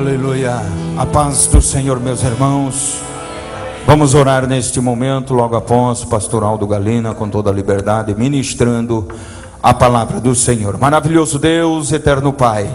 Aleluia. A paz do Senhor, meus irmãos. Vamos orar neste momento, logo após o pastor Aldo Galina, com toda a liberdade, ministrando a palavra do Senhor. Maravilhoso Deus, eterno Pai,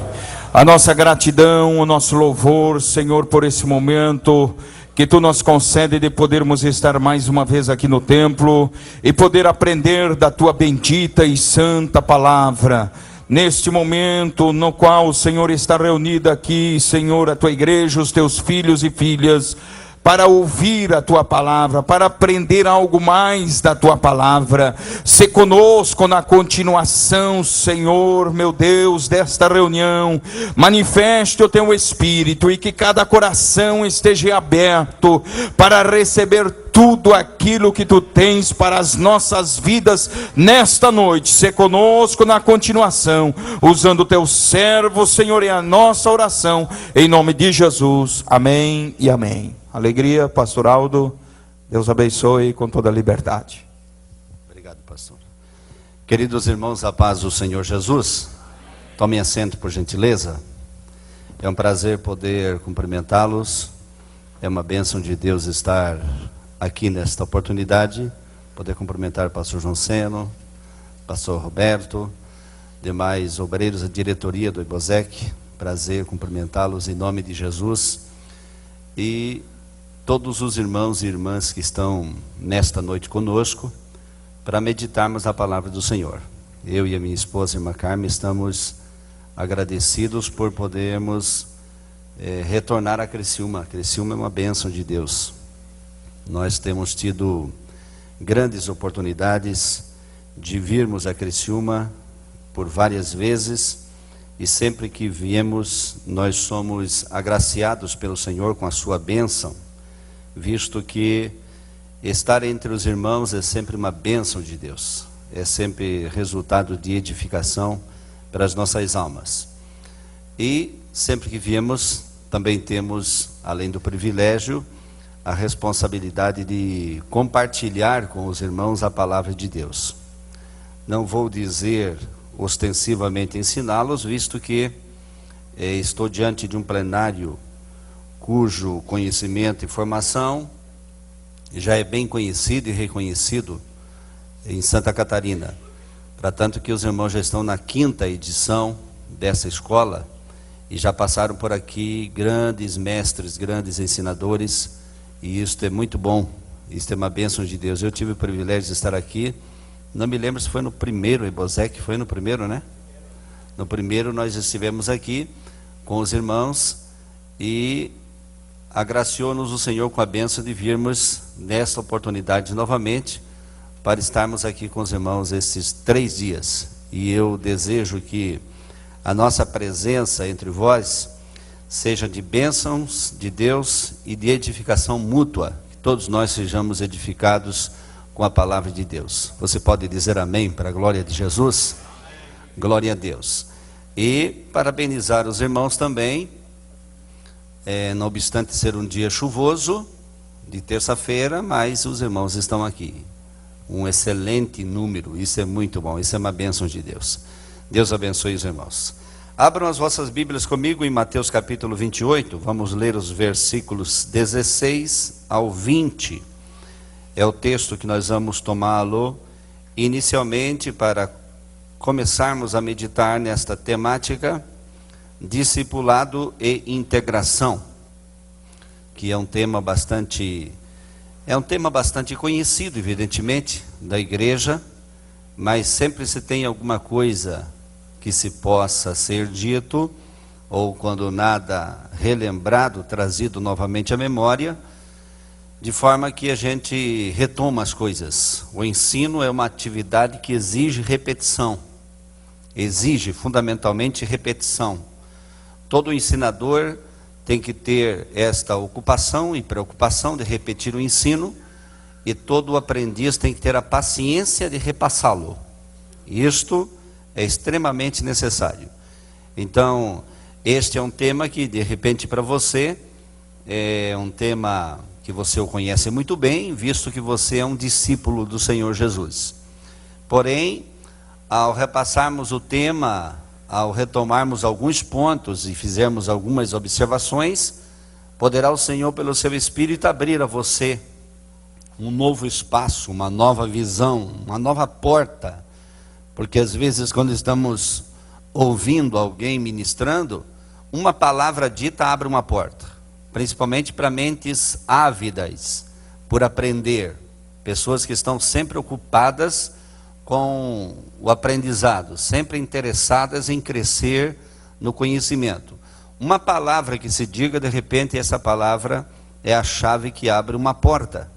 a nossa gratidão, o nosso louvor, Senhor, por esse momento que Tu nos concede de podermos estar mais uma vez aqui no templo e poder aprender da Tua bendita e santa palavra. Neste momento no qual o Senhor está reunido aqui, Senhor, a Tua igreja, os Teus filhos e filhas, para ouvir a Tua palavra, para aprender algo mais da Tua palavra. Se conosco na continuação, Senhor, meu Deus, desta reunião. Manifeste o Teu Espírito e que cada coração esteja aberto para receber tudo aquilo que Tu tens para as nossas vidas nesta noite. Se conosco na continuação, usando o Teu servo, Senhor, e a nossa oração, em nome de Jesus, amém e amém. Alegria, pastor Aldo, Deus abençoe com toda a liberdade. Obrigado, pastor. Queridos irmãos, a paz do Senhor Jesus, tomem assento por gentileza. É um prazer poder cumprimentá-los, é uma bênção de Deus estar aqui nesta oportunidade, poder cumprimentar o pastor João Seno, pastor Roberto, demais obreiros da diretoria do IBOSEC, prazer cumprimentá-los em nome de Jesus, e todos os irmãos e irmãs que estão nesta noite conosco, para meditarmos a palavra do Senhor. Eu e a minha esposa, irmã Carmen, estamos agradecidos por podermos retornar a Criciúma. Criciúma é uma bênção de Deus. Nós temos tido grandes oportunidades de virmos a Criciúma por várias vezes, e sempre que viemos, nós somos agraciados pelo Senhor com a sua bênção, visto que estar entre os irmãos é sempre uma bênção de Deus, é sempre resultado de edificação para as nossas almas. E sempre que viemos, também temos, além do privilégio, a responsabilidade de compartilhar com os irmãos a palavra de Deus. Não vou dizer ostensivamente ensiná-los, visto que estou diante de um plenário cujo conhecimento e formação já é bem conhecido e reconhecido em Santa Catarina. Para tanto que os irmãos já estão na 5ª edição dessa escola e já passaram por aqui grandes mestres, grandes ensinadores, e isso é muito bom, isso é uma bênção de Deus. Eu tive o privilégio de estar aqui, não me lembro se foi no primeiro, IBOSEC foi no primeiro, né? No primeiro nós estivemos aqui com os irmãos e agraciou-nos o Senhor com a bênção de virmos nesta oportunidade novamente, para estarmos aqui com os irmãos esses 3 dias. E eu desejo que a nossa presença entre vós seja de bênçãos de Deus e de edificação mútua, que todos nós sejamos edificados com a palavra de Deus. Você pode dizer amém para a glória de Jesus? Glória a Deus. E parabenizar os irmãos também, não obstante ser um dia chuvoso, de terça-feira, mas os irmãos estão aqui. Um excelente número, isso é muito bom, isso é uma bênção de Deus. Deus abençoe os irmãos. Abram as vossas Bíblias comigo em Mateus capítulo 28, vamos ler os versículos 16 ao 20. É o texto que nós vamos tomá-lo inicialmente para começarmos a meditar nesta temática, discipulado e integração, que é um tema bastante conhecido, evidentemente, da igreja, mas sempre se tem alguma coisa que se possa ser dito, ou quando nada relembrado, trazido novamente à memória, de forma que a gente retoma as coisas. O ensino é uma atividade que exige repetição, exige fundamentalmente repetição. Todo ensinador tem que ter esta ocupação e preocupação de repetir o ensino, e todo aprendiz tem que ter a paciência de repassá-lo. Isto é extremamente necessário. Então, este é um tema que, de repente, para você, é um tema que você o conhece muito bem, visto que você é um discípulo do Senhor Jesus. Porém, ao repassarmos o tema ao retomarmos alguns pontos e fizermos algumas observações, poderá o Senhor, pelo seu Espírito, abrir a você um novo espaço, uma nova visão, uma nova porta. Porque às vezes, quando estamos ouvindo alguém ministrando, uma palavra dita abre uma porta, principalmente para mentes ávidas por aprender, pessoas que estão sempre ocupadas com o aprendizado, sempre interessadas em crescer no conhecimento. Uma palavra que se diga, de repente, essa palavra é a chave que abre uma porta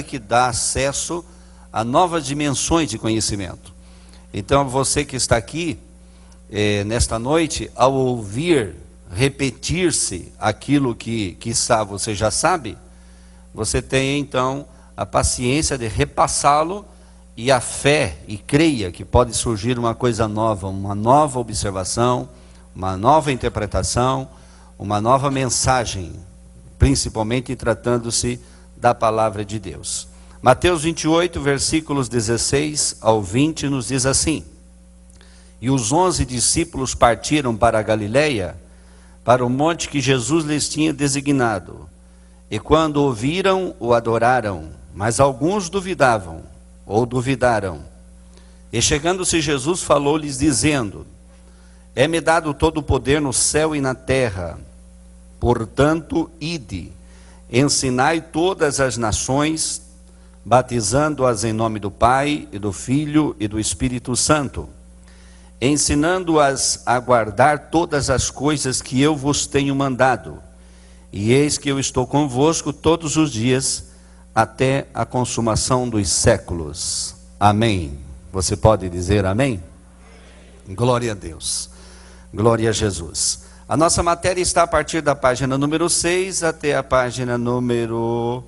que dá acesso a novas dimensões de conhecimento. Então, você que está aqui, nesta noite, ao ouvir repetir-se aquilo que quiçá você já sabe, você tem então a paciência de repassá-lo e a fé, e creia que pode surgir uma coisa nova, uma nova observação, uma nova interpretação, uma nova mensagem, principalmente tratando-se da palavra de Deus. Mateus 28, versículos 16 ao 20, nos diz assim: E os 11 discípulos partiram para a Galileia, para o monte que Jesus lhes tinha designado. E quando ouviram, o adoraram, mas alguns duvidavam, ou duvidaram. E chegando-se Jesus, falou-lhes dizendo: É-me dado todo o poder no céu e na terra. Portanto, ide, ensinai todas as nações, batizando-as em nome do Pai, e do Filho, e do Espírito Santo, ensinando-as a guardar todas as coisas que eu vos tenho mandado. E eis que eu estou convosco todos os dias, até a consumação dos séculos. Amém. Você pode dizer amém? Glória a Deus. Glória a Jesus. A nossa matéria está a partir da página número 6 até a página número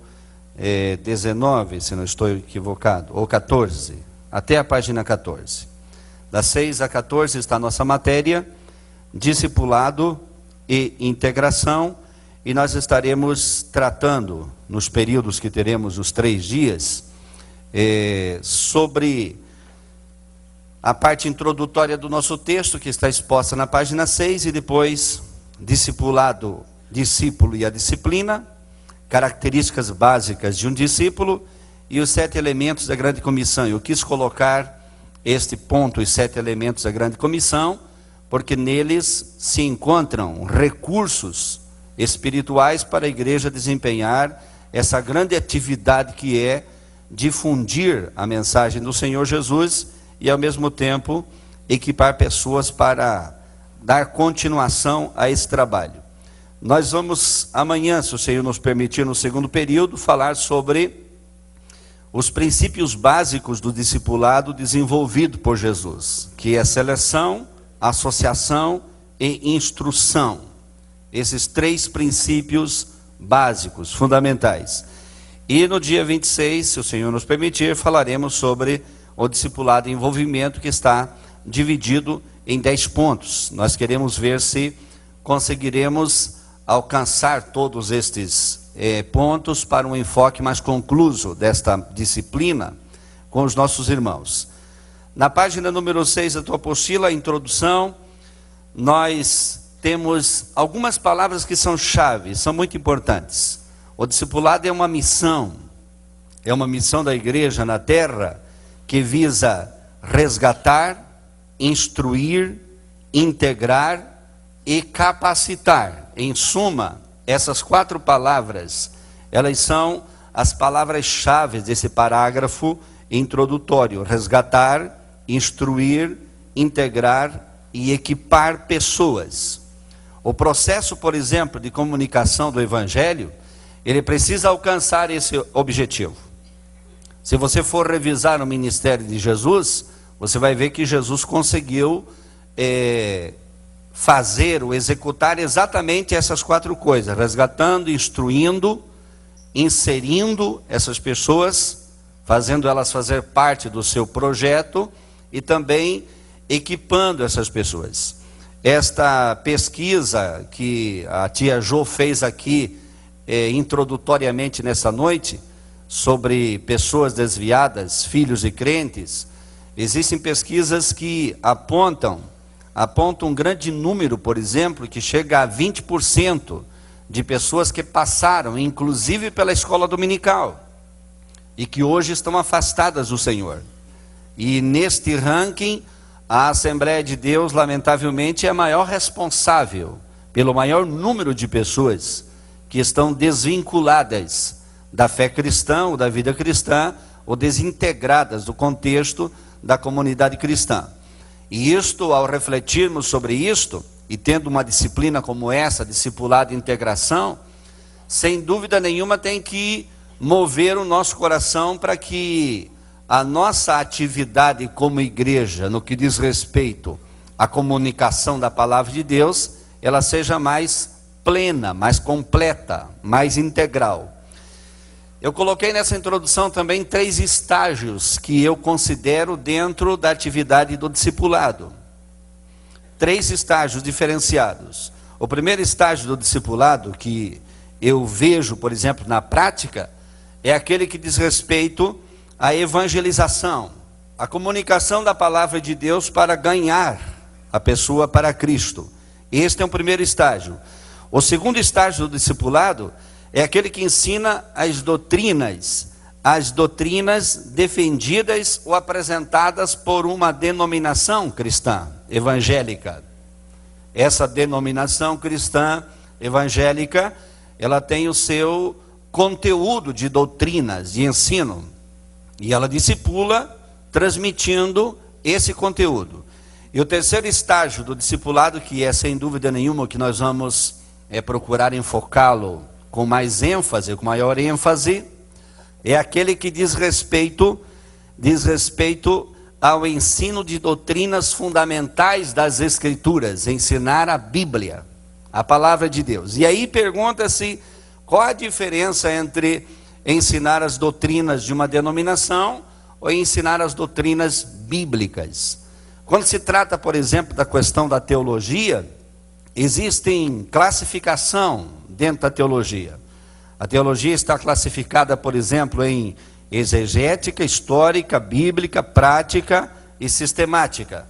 19, se não estou equivocado, ou 14, até a página 14. Das 6 a 14 está a nossa matéria, discipulado e integração, e nós estaremos tratando, nos períodos que teremos os 3 dias, sobre a parte introdutória do nosso texto, que está exposta na página 6, e depois discipulado, discípulo e a disciplina, características básicas de um discípulo e os 7 elementos da grande comissão. Eu quis colocar este ponto, os 7 elementos da grande comissão, porque neles se encontram recursos espirituais para a igreja desempenhar essa grande atividade que é difundir a mensagem do Senhor Jesus e ao mesmo tempo equipar pessoas para dar continuação a esse trabalho. Nós vamos amanhã, se o Senhor nos permitir, no segundo período, falar sobre os princípios básicos do discipulado desenvolvido por Jesus, que é seleção, associação e instrução. Esses 3 princípios básicos, fundamentais. E no dia 26, se o Senhor nos permitir, falaremos sobre o discipulado e envolvimento, que está dividido em 10 pontos. Nós queremos ver se conseguiremos alcançar todos estes pontos para um enfoque mais concluso desta disciplina com os nossos irmãos. Na página número 6 da tua apostila, a introdução, nós temos algumas palavras que são chave, são muito importantes. O discipulado é uma missão da igreja na terra, que visa resgatar, instruir, integrar e capacitar. Em suma, essas 4 palavras, elas são as palavras-chave desse parágrafo introdutório: resgatar, instruir, integrar e equipar pessoas. O processo, por exemplo, de comunicação do Evangelho, ele precisa alcançar esse objetivo. Se você for revisar o ministério de Jesus, você vai ver que Jesus conseguiu fazer ou executar exatamente essas 4 coisas: resgatando, instruindo, inserindo essas pessoas, fazendo elas fazer parte do seu projeto e também equipando essas pessoas. Esta pesquisa que a tia Jo fez aqui introdutoriamente nessa noite, sobre pessoas desviadas, filhos de crentes, existem pesquisas que apontam aponta um grande número, por exemplo, que chega a 20% de pessoas que passaram, inclusive pela escola dominical, e que hoje estão afastadas do Senhor. E neste ranking, a Assembleia de Deus, lamentavelmente, é a maior responsável pelo maior número de pessoas que estão desvinculadas da fé cristã ou da vida cristã, ou desintegradas do contexto da comunidade cristã. E isto, ao refletirmos sobre isto, e tendo uma disciplina como essa, discipulado e integração, sem dúvida nenhuma tem que mover o nosso coração para que a nossa atividade como igreja, no que diz respeito à comunicação da palavra de Deus, ela seja mais plena, mais completa, mais integral. Eu coloquei nessa introdução também 3 estágios que eu considero dentro da atividade do discipulado. 3 estágios diferenciados. O primeiro estágio do discipulado, que eu vejo, por exemplo, na prática, é aquele que diz respeito à evangelização, a comunicação da palavra de Deus para ganhar a pessoa para Cristo. Este é o primeiro estágio. O segundo estágio do discipulado é aquele que ensina as doutrinas defendidas ou apresentadas por uma denominação cristã, evangélica. Essa denominação cristã, evangélica, ela tem o seu conteúdo de doutrinas, de ensino, e ela discipula transmitindo esse conteúdo. E o terceiro estágio do discipulado, que é sem dúvida nenhuma o que nós vamos procurar enfocá-lo com mais ênfase, com maior ênfase, é aquele que diz respeito ao ensino de doutrinas fundamentais das Escrituras, ensinar a Bíblia, a palavra de Deus. E aí pergunta-se qual a diferença entre ensinar as doutrinas de uma denominação ou ensinar as doutrinas bíblicas. Quando se trata, por exemplo, da questão da teologia, existem classificação dentro da teologia. A teologia está classificada, por exemplo, em exegética, histórica, bíblica, prática e sistemática.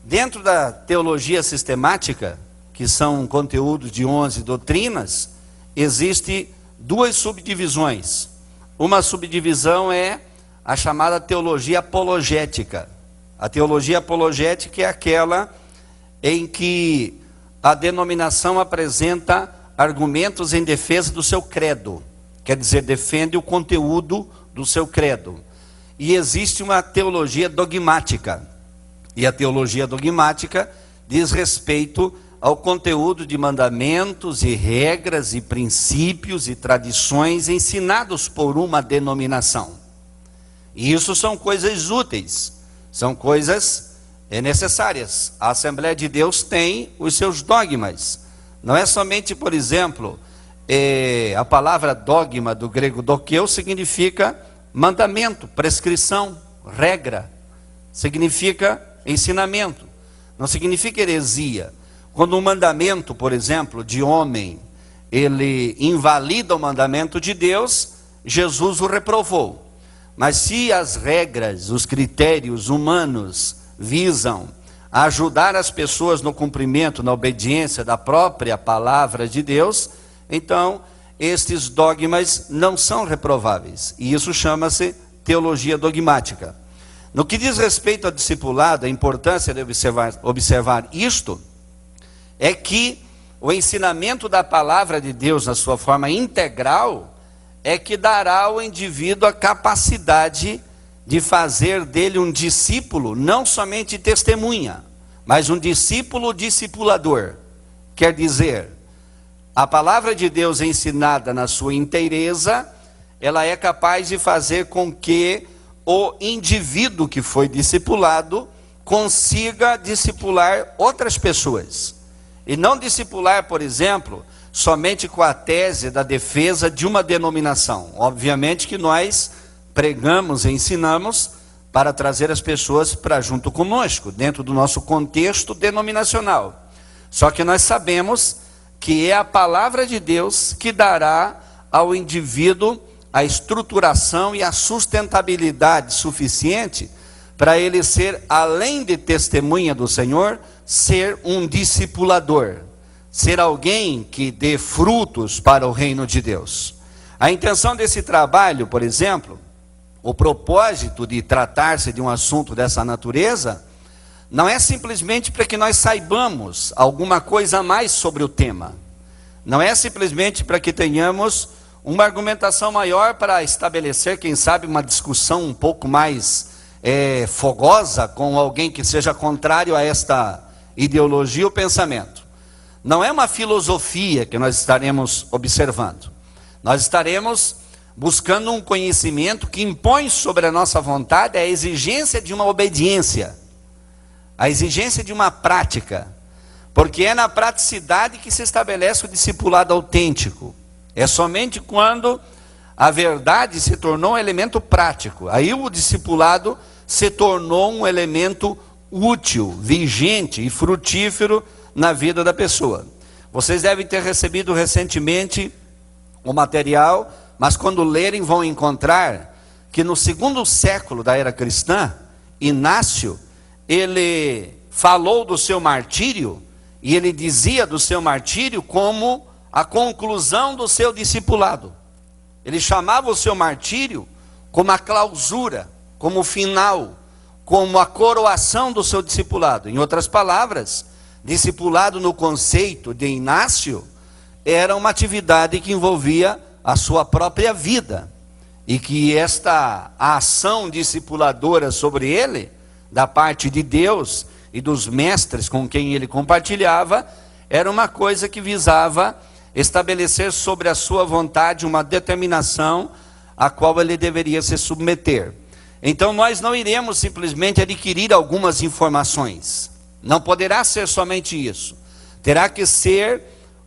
Dentro da teologia sistemática, que são conteúdos de 11 doutrinas, existem 2 subdivisões. Uma subdivisão é a chamada teologia apologética. A teologia apologética é aquela em que a denominação apresenta argumentos em defesa do seu credo, quer dizer, defende o conteúdo do seu credo. E existe uma teologia dogmática, e a teologia dogmática diz respeito ao conteúdo de mandamentos e regras e princípios e tradições ensinados por uma denominação. E isso são coisas úteis, são coisas necessárias. A Assembleia de Deus tem os seus dogmas. Não é somente, por exemplo, a palavra dogma do grego dokeu significa mandamento, prescrição, regra, significa ensinamento, não significa heresia. Quando um mandamento, por exemplo, de homem, ele invalida o mandamento de Deus, Jesus o reprovou. Mas se as regras, os critérios humanos visam ajudar as pessoas no cumprimento, na obediência da própria palavra de Deus, então estes dogmas não são reprováveis. E isso chama-se teologia dogmática. No que diz respeito ao discipulado, a importância de observar isto é que o ensinamento da palavra de Deus na sua forma integral é que dará ao indivíduo a capacidade de fazer dele um discípulo, não somente testemunha, mas um discípulo discipulador. Quer dizer, a palavra de Deus ensinada na sua inteireza, ela é capaz de fazer com que o indivíduo que foi discipulado consiga discipular outras pessoas. E não discipular, por exemplo, somente com a tese da defesa de uma denominação. Obviamente que nós pregamos e ensinamos para trazer as pessoas para junto conosco, dentro do nosso contexto denominacional. Só que nós sabemos que é a palavra de Deus que dará ao indivíduo a estruturação e a sustentabilidade suficiente para ele ser, além de testemunha do Senhor, ser um discipulador, ser alguém que dê frutos para o reino de Deus. A intenção desse trabalho, por exemplo, o propósito de tratar-se de um assunto dessa natureza, não é simplesmente para que nós saibamos alguma coisa a mais sobre o tema. Não é simplesmente para que tenhamos uma argumentação maior para estabelecer, quem sabe, uma discussão um pouco mais fogosa com alguém que seja contrário a esta ideologia ou pensamento. Não é uma filosofia que nós estaremos observando. Nós estaremos buscando um conhecimento que impõe sobre a nossa vontade a exigência de uma obediência, a exigência de uma prática, porque é na praticidade que se estabelece o discipulado autêntico. É somente quando a verdade se tornou um elemento prático, aí o discipulado se tornou um elemento útil, vigente e frutífero na vida da pessoa. Vocês devem ter recebido recentemente o material, mas quando lerem vão encontrar que no 2º século da era cristã, Inácio, ele falou do seu martírio, e ele dizia do seu martírio como a conclusão do seu discipulado. Ele chamava o seu martírio como a clausura, como o final, como a coroação do seu discipulado. Em outras palavras, discipulado no conceito de Inácio era uma atividade que envolvia a sua própria vida, e que esta ação discipuladora sobre ele, da parte de Deus e dos mestres com quem ele compartilhava, era uma coisa que visava estabelecer sobre a sua vontade uma determinação a qual ele deveria se submeter. Então nós não iremos simplesmente adquirir algumas informações, não poderá ser somente isso, terá que ser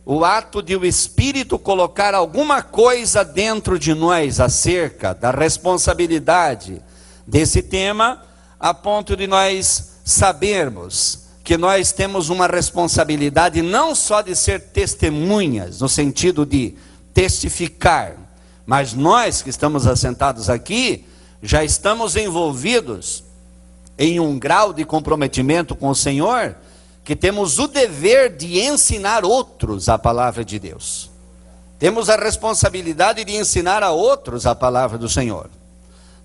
o ato de o Espírito colocar alguma coisa dentro de nós acerca da responsabilidade desse tema, a ponto de nós sabermos que nós temos uma responsabilidade não só de ser testemunhas, no sentido de testificar, mas nós que estamos assentados aqui, já estamos envolvidos em um grau de comprometimento com o Senhor, que temos o dever de ensinar outros a palavra de Deus. Temos a responsabilidade de ensinar a outros a palavra do Senhor.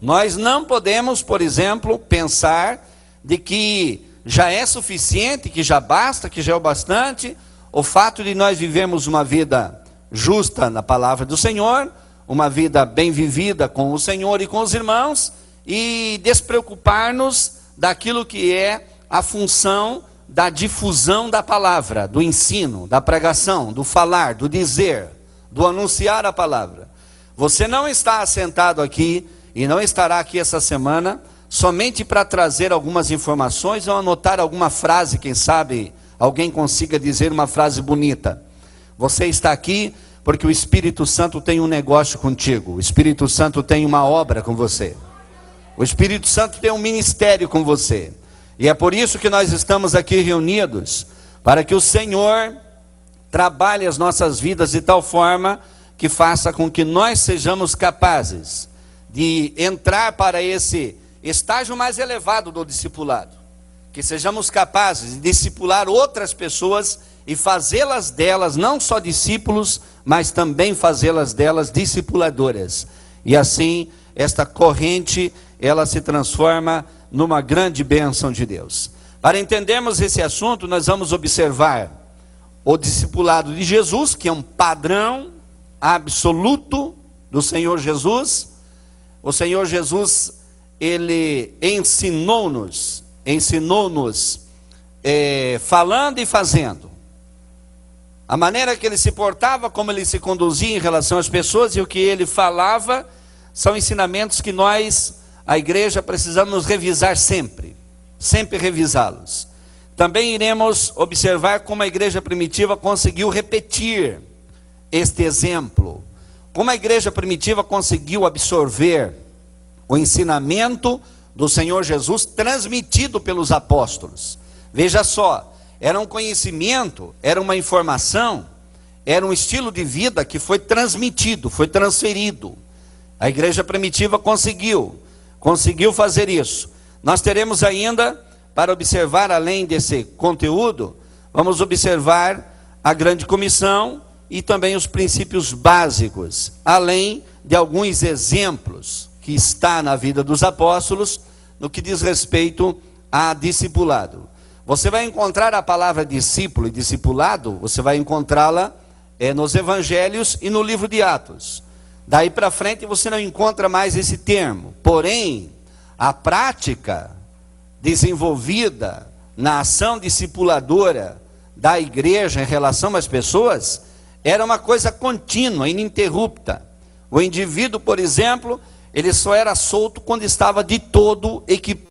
Nós não podemos, por exemplo, pensar de que já é suficiente, que já basta, que já é o bastante, o fato de nós vivermos uma vida justa na palavra do Senhor, uma vida bem vivida com o Senhor e com os irmãos, e despreocupar-nos daquilo que é a função da difusão da palavra, do ensino, da pregação, do falar, do dizer, do anunciar a palavra. Você não está assentado aqui e não estará aqui essa semana somente para trazer algumas informações ou anotar alguma frase, quem sabe alguém consiga dizer uma frase bonita. Você está aqui porque o Espírito Santo tem um negócio contigo, o Espírito Santo tem uma obra com você, o Espírito Santo tem um ministério com você. E é por isso que nós estamos aqui reunidos, para que o Senhor trabalhe as nossas vidas de tal forma que faça com que nós sejamos capazes de entrar para esse estágio mais elevado do discipulado, que sejamos capazes de discipular outras pessoas e fazê-las delas não só discípulos, mas também fazê-las delas discipuladoras. E assim, esta corrente, ela se transforma numa grande bênção de Deus. Para entendermos esse assunto, nós vamos observar o discipulado de Jesus, que é um padrão absoluto do Senhor Jesus. O Senhor Jesus, ele ensinou-nos falando e fazendo. A maneira que ele se portava, como ele se conduzia em relação às pessoas e o que ele falava, são ensinamentos que nós, a igreja, precisamos revisar sempre revisá-los. Também iremos observar como a igreja primitiva conseguiu repetir este exemplo, como a igreja primitiva conseguiu absorver o ensinamento do Senhor Jesus transmitido pelos apóstolos. Veja só, era um conhecimento, era uma informação, era um estilo de vida que foi transmitido, foi transferido. A igreja primitiva conseguiu fazer isso. Nós teremos ainda para observar, além desse conteúdo, vamos observar a grande comissão e também os princípios básicos, além de alguns exemplos que está na vida dos apóstolos, no que diz respeito a discipulado. Você vai encontrar a palavra discípulo e discipulado, você vai encontrá-la nos evangelhos e no livro de Atos. Daí para frente você não encontra mais esse termo. Porém, a prática desenvolvida na ação discipuladora da igreja em relação às pessoas era uma coisa contínua, ininterrupta. O indivíduo, por exemplo, ele só era solto quando estava de todo equipado.